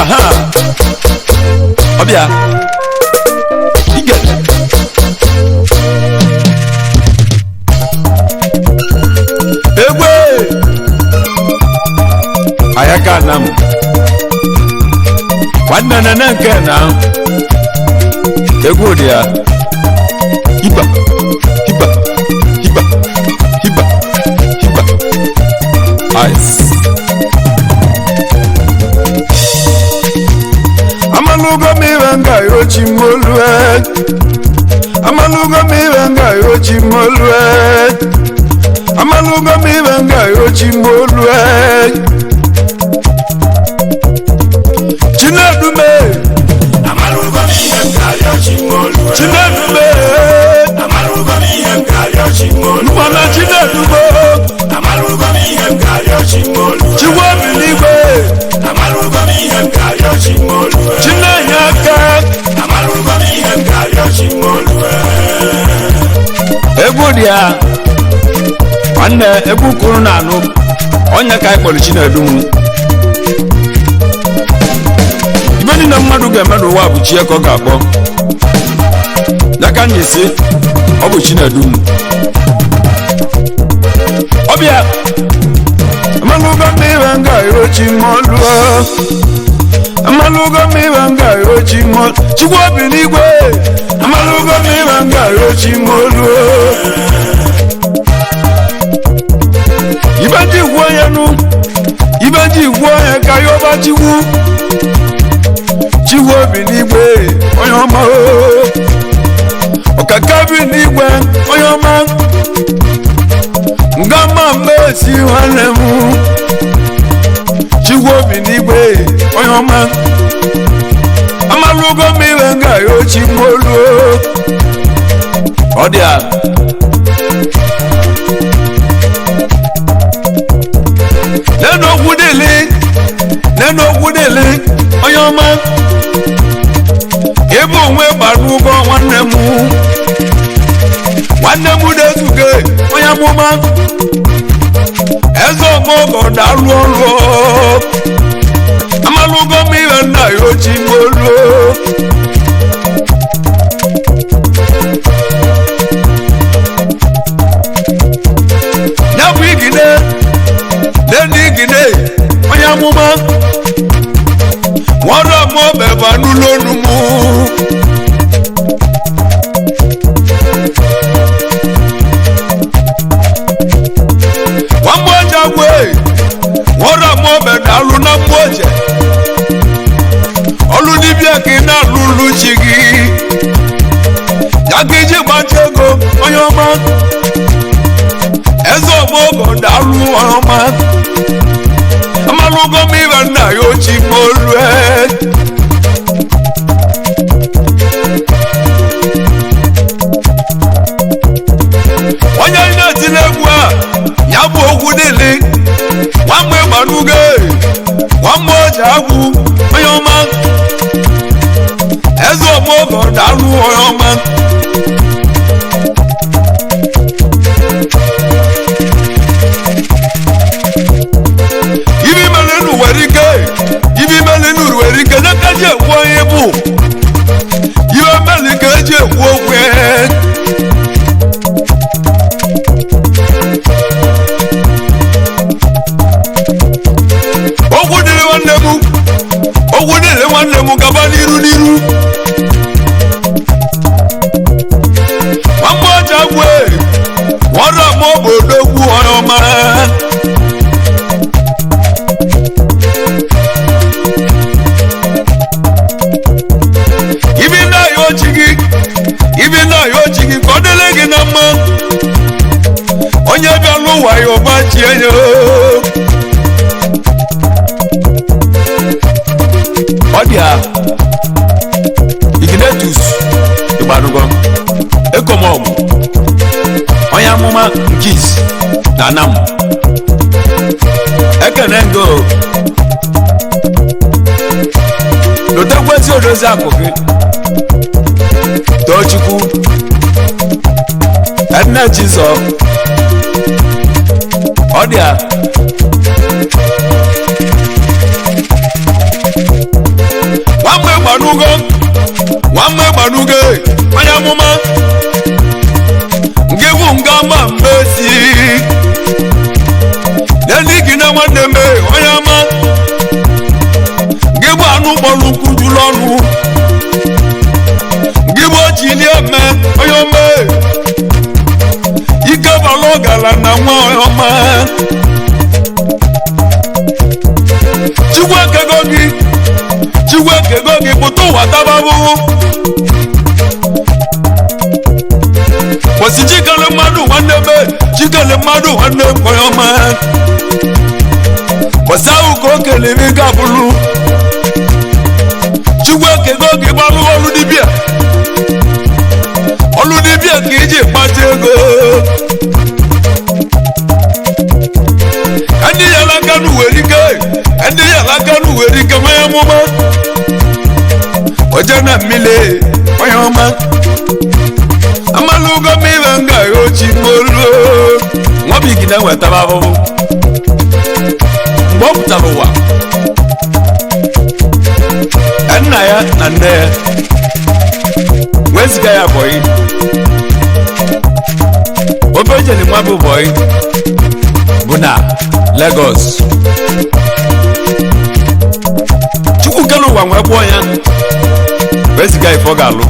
aha obia ige egwe Ayaka Anam wanna na nke na egwu dia hiba hiba hiba hiba hiba ice amalugo miwanga yochimolwe amalugo miwanga yochimolwe amalugo miwanga yochimolwe Chinedumu amalugo miwanga yochimolwe Chinedumu amalugo miwanga yochimolwe mwana Chinedumu amalugo miwanga yochimolwe chiwobiligwe amalugo miwanga yochimolwe Chinenyaka amalugo miwanga yochimolwe egwu dia nwanne egwu kwuru na anụ onye ka ikpọrọ Chinedumu ibe ni na mmadụ ga-emerụ ụwa bụ chi eko ga-akpọ n'aka nyesi ọ bụ Chinedumu ọbịa amalugo miwanga yochimolwe amalugo miwanga yochimolwe chukwu obi n'igwe amalugo miwanga yochimolwe ibe ndị gwuo ya nụ ibe ndị gwuo ya ka ya ọba chikwu chikwu obi n'igwe onye ọma ọkaka bi n'igwe onye ọma ngama mmesi nwanne m chikwu obi n'igwe onye ọma amalugo miwanga yochimolwe ọ dị a nenu okwu dịlị onye ọma ebe onwe gbara ụgwọ nwanne m dezuge onye amụma eze ọmọgọ dalụ ọrụ amalugo miwe nna ya ochimolu nyabu igide nenu igide onye amụma wọ́rọ̀ mọ́ bẹ̀bà nú lónú mú. wọ́n mú ọjà wé wọ́rọ̀ mọ́ bẹ̀dà lúná mú ọjà olùdíbí ẹ̀kí náà lúlú ṣìgì yàgíjì pàṣẹkọ onye ọma ẹ̀zọ́ ọmọ ọgọ̀dà lú ọmọ amalugo miwe nna ya ochimolwe onye na-etile egwu a ya bụ okwu dịlị nwamgbe gbarugo nwamgbe oji agwụ onye ọma eze ọmọgọ dalụ onye ọma ibi melinu were ike n'aka ji ekwu onye bụ iwe meli ka eji ekwu okwe okwu dịrị nwanne m gaba n'iru nwamgbe ọja gwe nwọrọ m obodo ogwu onye ọma ibi na ya ochi gị ka ọ dịrị gị na mma onye bịala ụwa ya ọgbachie ya ọ dị a Iginetus ịgbarugo ekomọgwụ onye amụma nke isi na Anam ekene ngo lotekwezi odozi akụ gị Tochukwu Edna Chizo ọ dị a mama ngewu ngama mbesi Neligi na nwanne me oyama ngewu anu bolu kujulonu ngewu chili eme oyome ike balogala na nwa oyoma Chigweke gogi butu watababu Wasi chikale madu waneme Chikale madu wane koyoma Wasa uko kelemi kabulu Chigweke gogi balu oludibia kiji patego Andi yalakanu werike maya muma Ojana mile maya muma Amalugo miwanga yochi molo Mwabiki na wetababu Mbobu taluwa Enna ya nande Wezika ya boy Opeje ni mwabu boy Buna Lagos Chukukelu wa mwebo ya Wezika ifogalu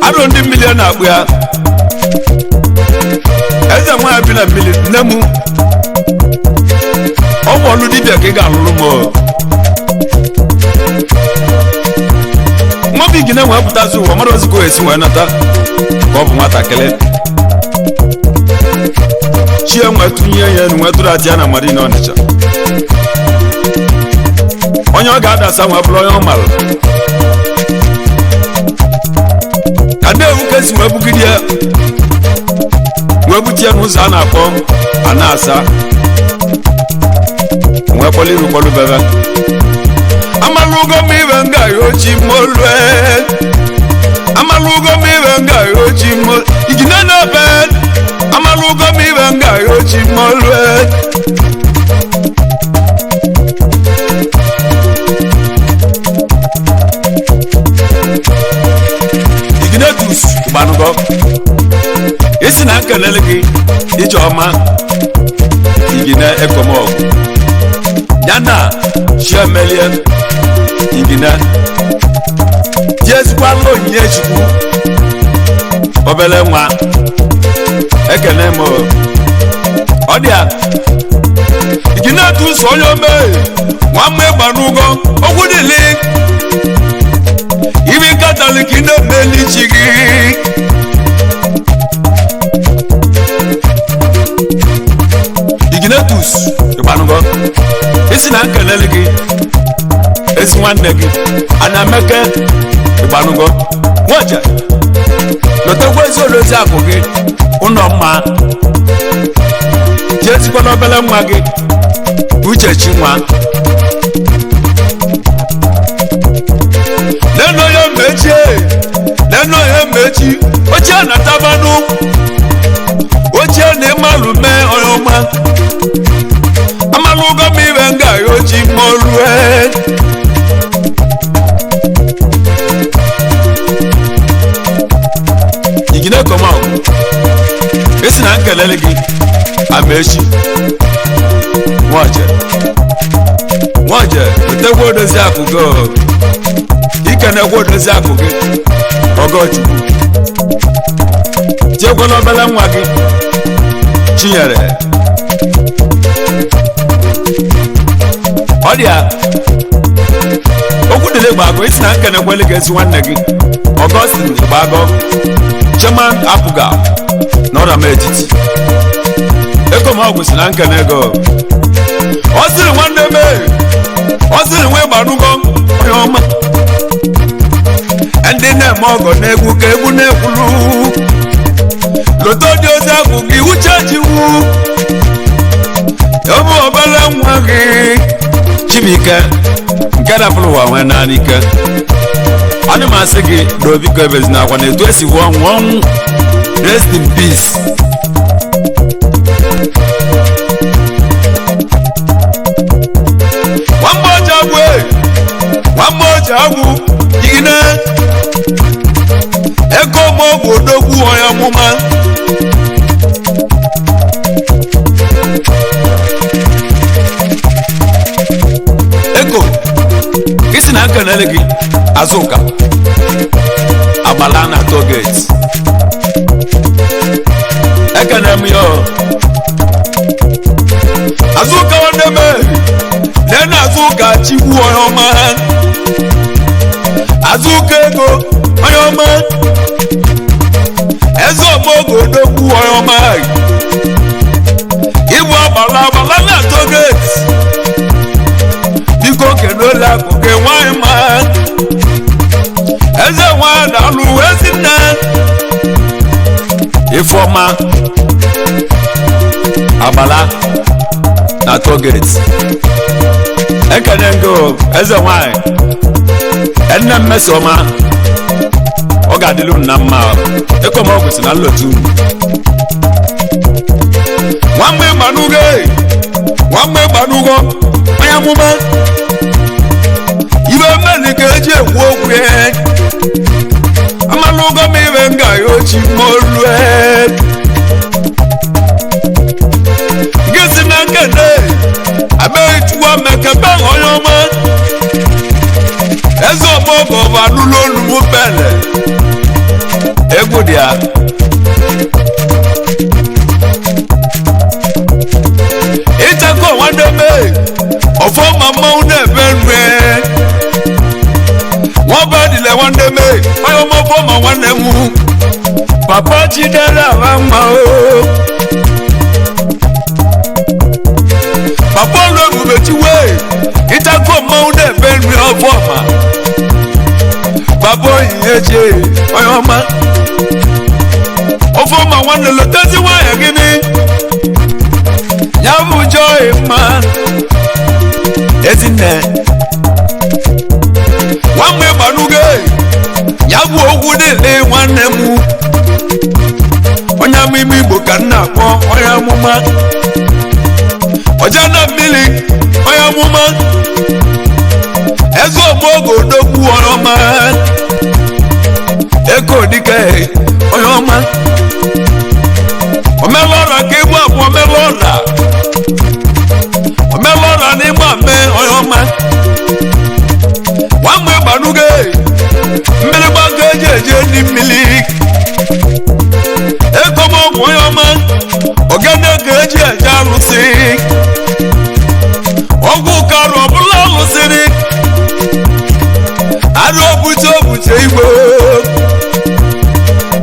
Ado ndi milion abu ya Eze mwa bina milion nemu Omo olu dibia kega alulu mo Mwabi gine mwa putazu wa maro ziko esi mwa nata Kwa bu mwata kele Chia mwa tunye ya nwa tura tiana marina onicha Onyo gada sa mwa blo yon mal Ade ukesi mwa bukidia Mwa butia nusa na po Anasa Mwa poli rukolu bebe Amalugo miwenga yochi molwe Amalugo miwenga yochi molwe Iginana bed Amalugo miwenga yochi molwe Iginatus banugo Isi na nkelelegi Ijoma Igina ekomo Yana Shemelie Igina Jesu kwa lo nyechukwu Obele nwa Ekene mo Odia Igina tu sonyo me Mwamwe banugo Ogudili Ibi katalik ine meli chigi Igina tus Banugo Isi na nkelele gi Esi nwanne gi Anameke Banugo Mwaja Lotekwe ezi olozi akụ gị Ụnọ mma Jezi kwa n'obele nwa gị Uchechi nwa Leno ya mechi Oche na tabanu Oche na imalume oyoma Amalugo miwenga yochi molwe Igine koma Esi na nkelele gi Amechi Mwaje Utegwo dozi akugo Ikene gwo dozi akugo Ogo chukwu Jekwa n'obele nwa gị Chinyere Odia Okwu dile gbago isi na nkene kwele ga-esi nwanne gị Augustine gbago Chairman Apuga N'ọra m etiti Ego m ọgwụ si na nkene ego Ọ sịrị nwanne me Ọ sịrị nwe gbanugo Onye ọma Ndị na-eme ọgọ na-egwu ka egwu na-ekwulu Loto dị ozi akụ gị uche jiwu Yobu obele nwa gị Chibike Nke dapụrụ ụwa nwe naanị ike Ọ dị masị gị Dobiko ebezi na akwa na etu esi wụọ nwụọ Rest in peace Nwamba oji agwụ Igine kenelegi Azuka Abalana Toget ekenem yo Azuka wandeme nena Azuka chiwu oyoma Azuka ego oyoma ezo mogo dogu oyoma ibu Abalana Toget biko kenola koke waima eze wada alu ezina Ifoma Abala na Toget ekenengo eze wai enne mmesoma ogadilu na mma ekoma ogusi na lotu wambe banugo aya muma ibe meli keje egwu amalugo mi venga yo chimolwe gesi na kene abe tuwa mekebe oyoma ezo bogo vanulo numu pele egbudia itako wandeme ofo mama unebenwe wọ́n bá dilẹ̀ wọ́n dé mé ọyọ́ mọ́ fọ́ọ̀mù wọn lè mú papa Chidera wà má o papa olóògùn bẹ̀tí wé ìtàkó mọ́wó dẹ̀ bẹ́ẹ̀ ní ọ̀fọ̀ mà papa ìyẹn ṣe ọyọ́ má ọ̀fọ̀ mà wọn lè lọ tẹ́sí wáyà gíní yàwùjọ ìmá ẹtì nẹ. Wamwe banuge yabu ogwu dele nwanne mu onya mimi boka nna akpọ onya muma oja na mmiri onya muma ezo mogo dogbu oroma eko dike oyoma omelora ke gbo abu omelora ni gba me oyoma wamwe banuge mmiri gbaga eje ni mmiri ekomo oyoma ogene ga eje alụsị ọgwụ karụ ọbụla alụsịrị arụ obute igbo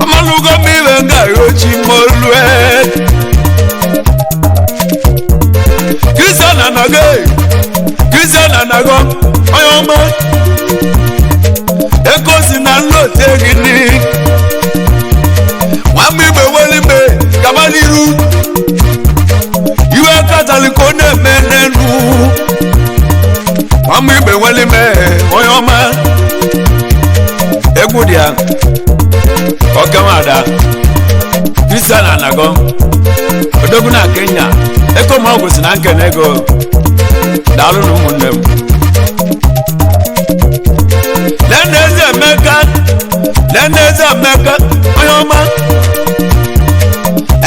amalugo mmiri nga yochi molue Christian anago oyoma ekosi na nlote gini wami be welime kabaliru iwe kataliko ne menenu wami be welime oyoma egudia okamada Christian anago odoguna Kenya eko ma ogusi na nkenego dalu no munnem Leneze meka oyoma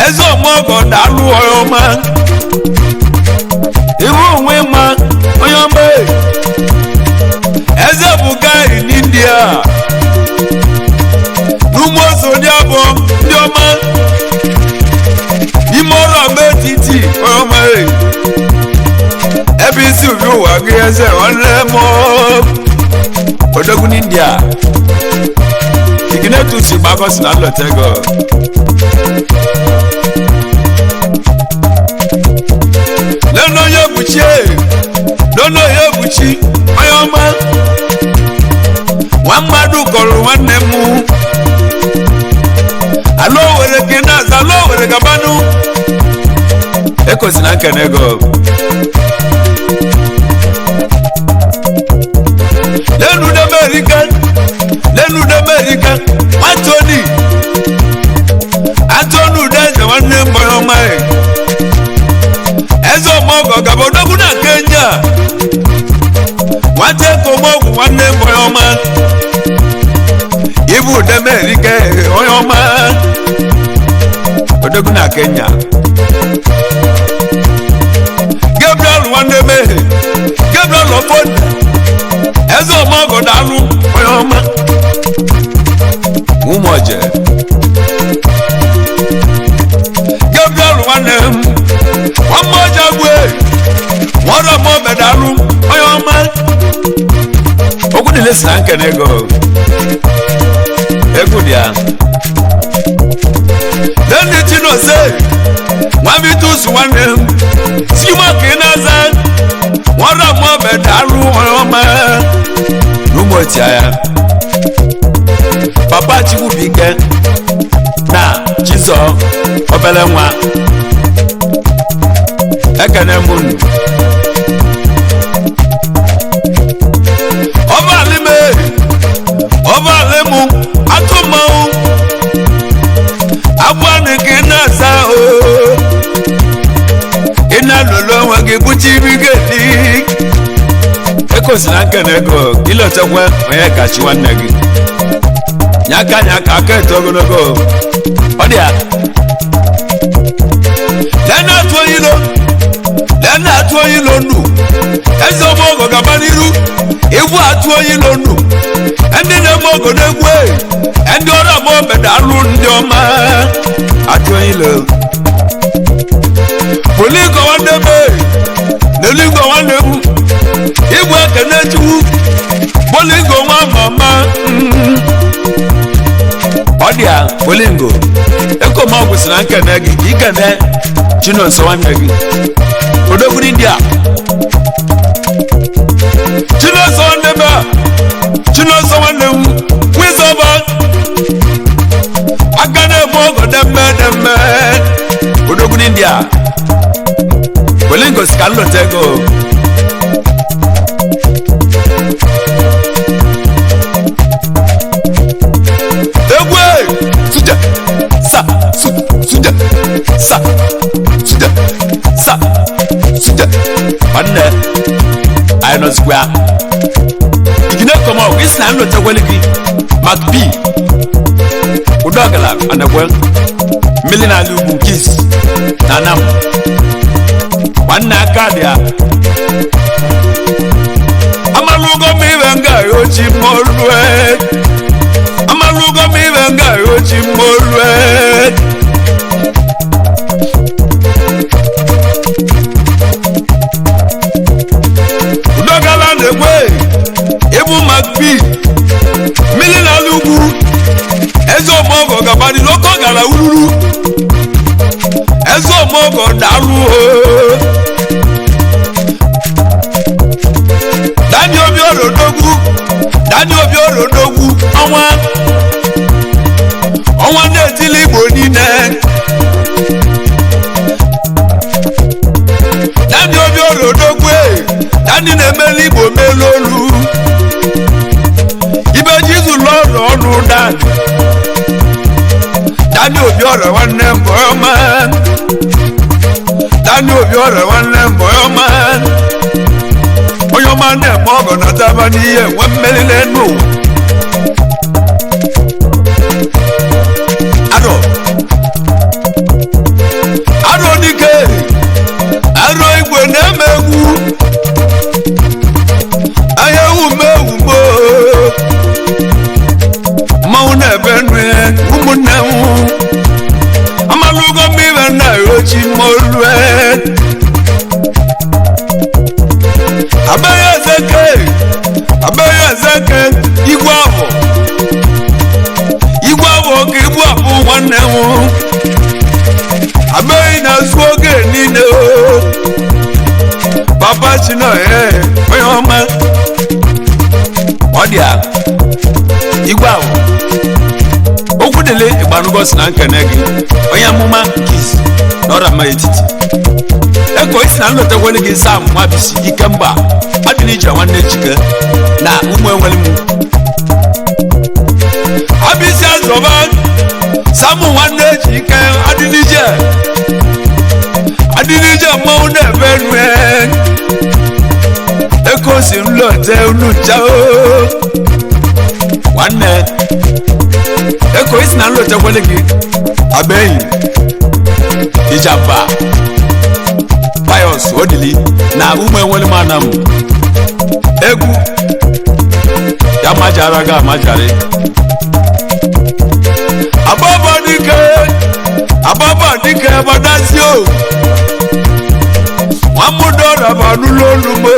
ezo mogo dalu oyoma iwu nwe ma oyoma eze buga in India numoso diabo dioma imoro betiti oyoma ebisi ubi wa geze onlemo odogun India Iginetu si bagos na lotego Lono yebuchi oyoma Wamadu kolu wanemu Alo were kinaz, alo were gabanu Eko sinankenego Lenu d'America Antonu deze wanne mboyoma Ezo mogo gabodogu na Kenya Wate komogu wanne mboyoma Ibu d'America oyoma Odogu na Kenya Gabriel wanne me Gabriel ofon Ezo mogo da Alice na nkenego ego dia then chino say nwami tusu nwanne sima kinaza nwara mo be daru ọma numo tiaya papa chiwu bike na chizo obele nwa ekene mun ọba lemu atụmọ agbani kinaza o ina lolo nwa gị buchiri gedi ekosi na nkenego ilotekwe onye kachi nwanne gị nyaka aka eto ogologo ọ dị ya lena atụ oyi n'onu eze ọmọ ogo gaba n'iru iwu atụ oyi n'onu ndị na-eme ogo n'egwu ndị ọrụ abụọ bedalụ ndị ọma atụ oyi lo poligo nwanne be n'eluigwe nwanne m igwe ekene chukwu poligo nwa mama ọ dị ya polingo ekoma ọgwụ si na nkene gị ka ikene chinonso nwanne gị odogwuri ndị a chinonso nwanne m chinonso nwanne m wizọba aka na-eme ọgọ demme odogwuri ndị a polingo si ka nlọta ego Anne I know square you know come out this na nlọta gweligi Mac B udogala anagwe millionaire lubu kiss na nam wanna akadia amalugo miwenga yochi molwe amalugo miwenga yochi molwe udogala negwe ebu magbi millionaire lubu ezo mogo gabani loko gala ururu ezo mogo dalu dani obi orodogu ọnwa na-etili igbo niile dani obi orodogu dani na-emeli igbo melolu ibe jizu lọrọ ọnụ dani obi ọrọ nwanne mbọ ọma dani obi ọrọ nwanne mbọ ọma onye ọma na-eme ọgọ na taba n'ihe nwe mmeri n'enu aro dike aro igwe na-eme egwu ahịa ewu mewu mo mmanwụ na-ebe nri ụmụnne m amalugo mmiri na erochi molue abẹ́yẹ ẹ̀zẹ́kẹ́ igwe ahụ ka igbu abụ nwanne m abẹ́yẹ na-azụ oge niile papa chinoye onye ọma ọ dị a igwe ahụ okwu dịle ịgbanugo si na nkene gị onye amụma kiz n'ọra ma etiti eko isi na nlotekwele gị sam nwabisi ike mba adịna ije nwanne chike na ụmụ enwere m abisi azọba samu nwanne ji ike adịna ije mmanwụ na-ebe nwe eko si nlote unu chao nwanne eko isi na nlotekwele gị abeghị ijaba Pius Odili na ụmụ enwere m anam egwu ya majara ga amajari ababa dike badazio nwamudora banulolumo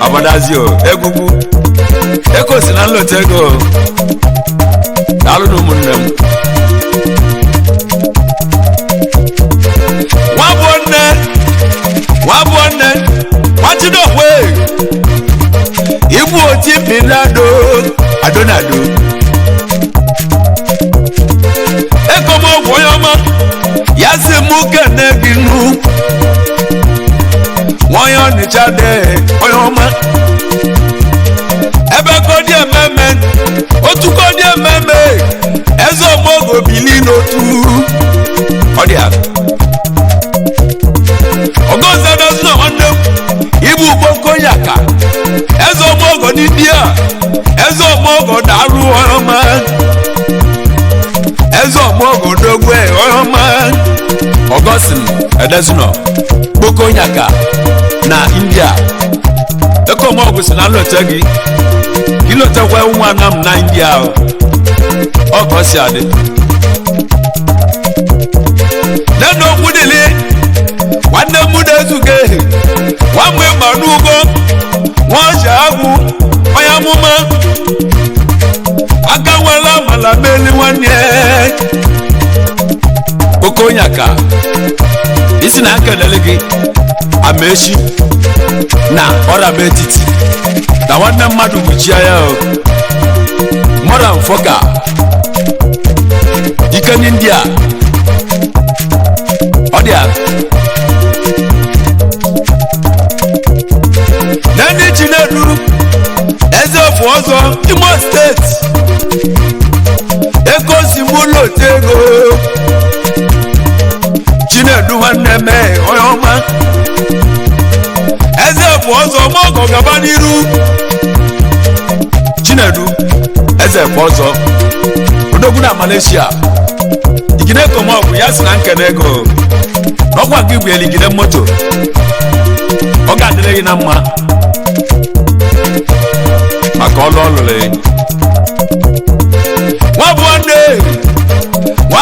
abadazio egwu eko si na nlọta ego daalụ na ụmụnne m nwabụnne nwachidokwe ibu oti mpinado adonado ekomogwu onye ọma ya si mụ kene gị nụ nwanyị ọnịcha de onye ọma ebe kodi ememe otu kodi ememe eze omogo bili n'otu ọdịa ogozedozi na nwanne m ibu gboko yaka eze omogo n'india eze omogo darụ onye ọma eze omogo dogwe onye ọma Augustine edezino gboko yaka na India ekomogo si na nlọta gị ilotekwa nwa nam na India ọkọsi adị nene okwu dịlị nwanne m dezuge nwamwe manugo nwaji agwụ onye amụma aka nwela mala meli nwanne okonyaka isi na akelele gị amechi na ọra metiti na nwanne mmadụ gbuchie ya mọra mfoka ike n'India ọ dị a nani Chinedu eze ofu ọzọ Imo steeti ego si mụlọ tego Chinedu nwanne me onye ọma eze ofu ọzọ mọgọ gaba n'iru Chinedu eze ofu ọzọ odogwu na Malaysia igide komọbụ ya si na nkene ego n'ọkwa gị bụ eligide moto ọ ga-adịrị gị na mma maka ọlụ ọlụlụ nwa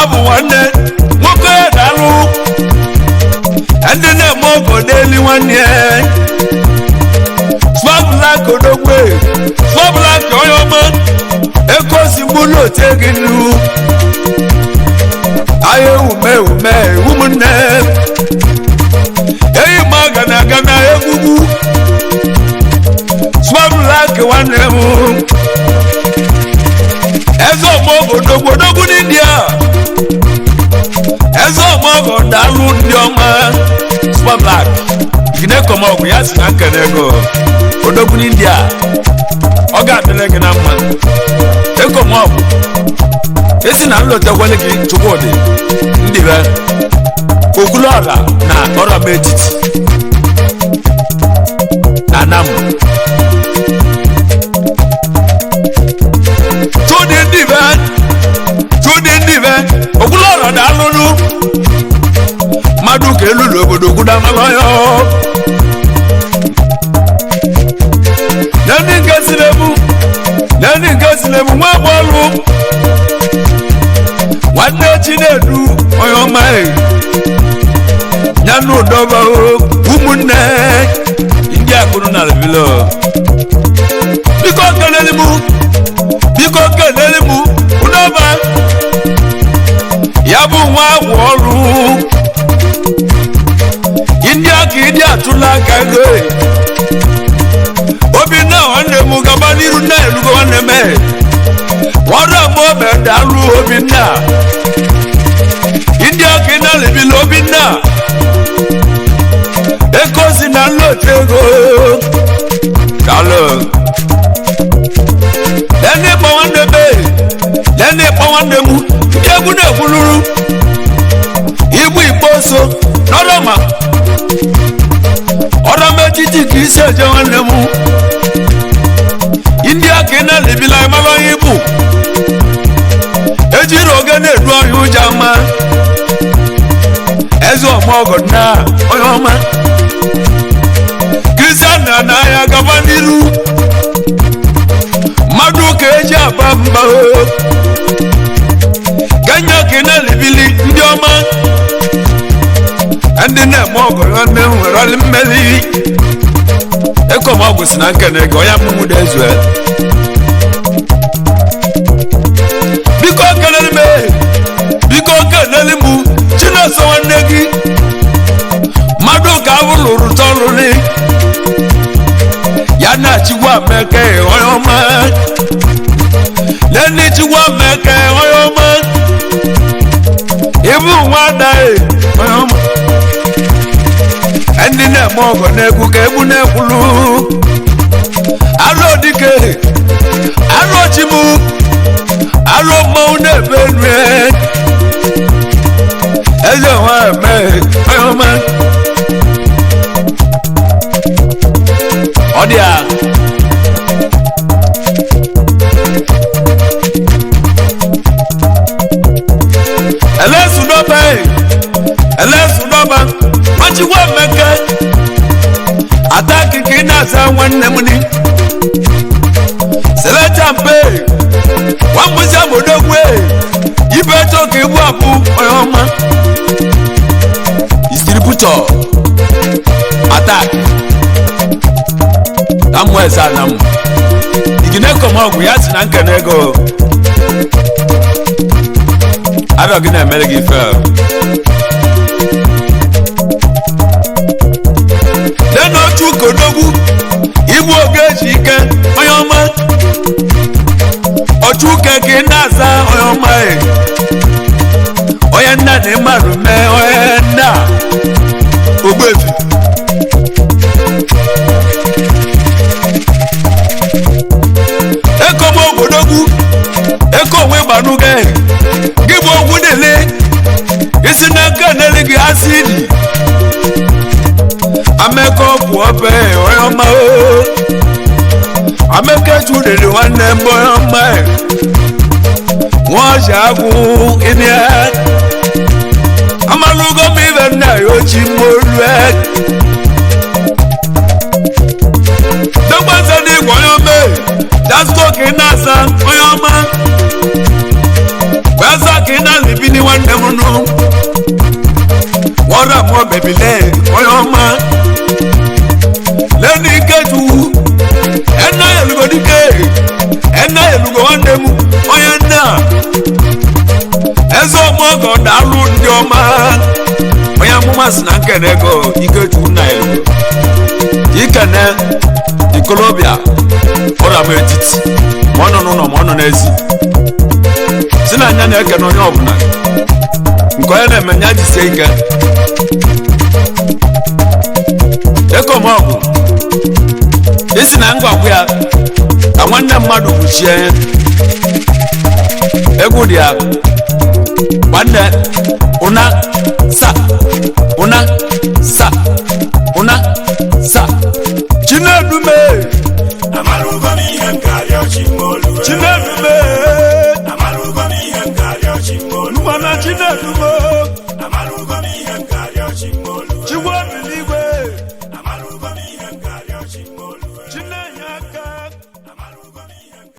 bụ nwanne nwoke daalụ ndị na-eme ọgọ n'eli nwanne swabụlak odogwe swabụlak onye ọma ekosi mgbulu ote gị nnu ahịa ewume ụmụnne eyi ma aga na egwugwu swabụlak nwanne m eze ọmọgọ dogwodogwu n'India eze ọmọgọ daalụ ndị ọma swabụlak ginekomọgwụ ya si na nkene ego odogwu n'India ọ ga-adịrị gị na mma ekomọgwụ esi na nlotekwele gị Chukwudị ndị be okwuluọla na ọrọba etiti na Anam Chudi ndị be okwuluọla daalụnụ mmadụ ka elulu obodo kwudamalọya nani nke silemu nwa bọọlụ nwanne Chinedu onye ọma nyanu ụdọba ụmụnne ndị akụrụ na lebilo biko kelele mụ ụdọba ya bụ nwa agwụ ọrụ ndị aka ịdị atụla aka ego Obinna nwanne m gaba n'iru na elugo nwanne m wara m obe daalụ Obinna ndị aka ị na-alebili Obinna ego si na nlote ego daalụ lene ịkpọ nwanne m ndị egwu na-ekwuluru igbu ikpo so n'ọrọma ọrọma etiti ka isi eje nwanne m ndị aka ị na-alebili mara onye ibu ejiri oge na-edu ọhịa ụja mma eze ọmọgọ na onye ọma Kristian na n'ahịa gaba n'iru mmadụ ka eji aba mba ganye ka ị na-alebili ndị ọma ndị na-eme ọgọ nwanne m nwere mmeri ekomọgwụ si na nkene gị onye amụmụ dị ezue chigwa meke oyoma leni chigwa meke oyoma ibu wada oyoma endi na mogo neku ke ebu nekulu alo dike alo chimu alo mo ne benwe ejo wa me oyoma odia elesudoba machiwa meke ataki kinasa wanne muni seleta mpe wamuza bodogwe ibeto kibu apu oyoma distributor attack amweza namu igineko mogu yasi na nkenego ado gina melegi fel neno chuko dogu ibu ogeji ike oyoma ochuke kinasa oyoma oyenda ni marume oyenda ogbefi eko mo obodogu eko we banuge gibo ogudele isina kanele gi asidi ameko buobe oyoma o ameke tudele wanne mboyoma won jagun inia amalugo mi venna yo chimolwe dogba sani koyome dasko kinasa oyoma basa kinali bini wanne munu wora mo bebile oyoma leni keju ena elugo dike ena elugo wanne mu oyena ezo mogo dalu ndi oma oya muma sina kenego ikeju na elugo ikene ikolobia ora metiti mono no mono nezi sina nya na eke no nyo obuna nko ya na menya jise ike eko mogu isi na ngwa kwa anwanne mmadu buchie egwu dia wanne una sa